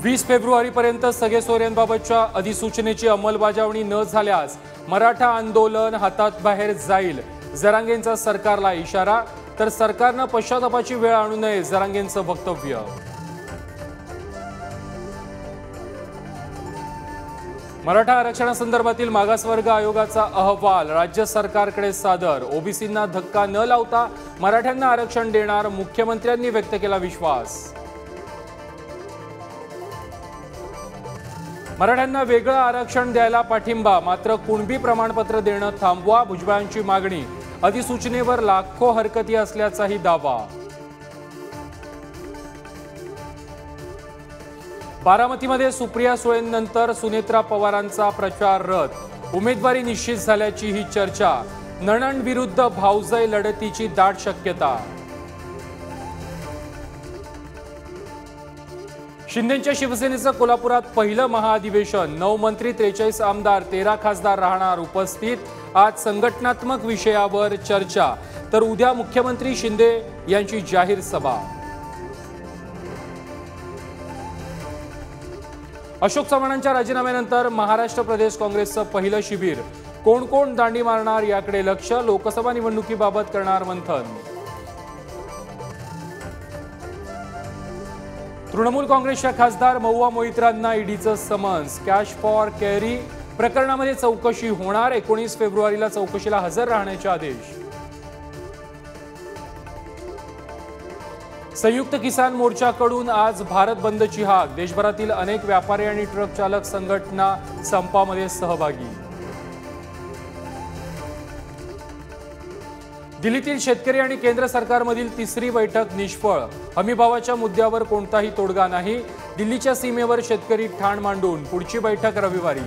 20 फेब्रुवारीपर्यंत सगेसोयऱ्यांबाबतच्या अधिसूचनेची अंमलबजावणी न झाल्यास मराठा आंदोलन हातात बाहेर जाईल, जरांगेंचा सरकारला इशारा। तर सरकारने पश्चातापाची वेळ आणू नये, जरांगेंचं वक्तव्य। मराठा आरक्षणासंदर्भातील मागासवर्ग आयोगाचा अहवाल राज्य सरकारकडे सादर। ओबीसींना धक्का न लावता मराठ्यांना आरक्षण देणार, मुख्यमंत्र्यांनी व्यक्त केला विश्वास। मराठ्यांना वेगळं आरक्षण द्यायला पाठिंबा, मात्र कुणबी प्रमाणपत्र देणं थांबवा, भुजबळांची मागणी। अधिसूचनेवर लाखो हरकती असल्याचाही दावा। बारामतीमध्ये सुप्रिया सुळेंनंतर सुनेत्रा पवारांचा प्रचार रद्द, उमेदवारी निश्चित झाल्याची ही चर्चा। नणंद विरुद्ध भाऊजाई लढतीची दाट शक्यता। शिंदेंच्या शिवसेनेचं कोल्हापुरात पहिलं महाअधिवेशन, 9 मंत्री 43 आमदार 13 खासदार राहणार उपस्थित। आज संघटनात्मक विषयावर चर्चा, तर उद्या मुख्यमंत्री शिंदे यांची जाहीर सभा। अशोक चव्हाणांच्या राजीनाम्यानंतर महाराष्ट्र प्रदेश काँग्रेसचं पहिलं शिबिर, कोण कोण दांडी मारणार याकडे लक्ष, लोकसभा निवडणुकीबाबत करणार मंथन। तृणमूल काँग्रेसच्या खासदार महुआ मोइत्रांना ईडीचं समन्स, कॅश फॉर कॅरी प्रकरणामध्ये चौकशी होणार, 19 फेब्रुवारीला चौकशीला हजर राहण्याचे आदेश। संयुक्त किसान मोर्चाकडून आज भारत बंदची हाक, देशभरातील अनेक व्यापारी आणि ट्रक चालक संघटना संपामध्ये सहभागी। दिल्लीतील शेतकरी आणि केंद्र सरकारमधील तिसरी बैठक निष्फळ, हमीभावाच्या मुद्द्यावर कोणताही तोडगा नाही। दिल्लीच्या सीमेवर शेतकरी ठाण मांडून पुढची बैठक रविवारी।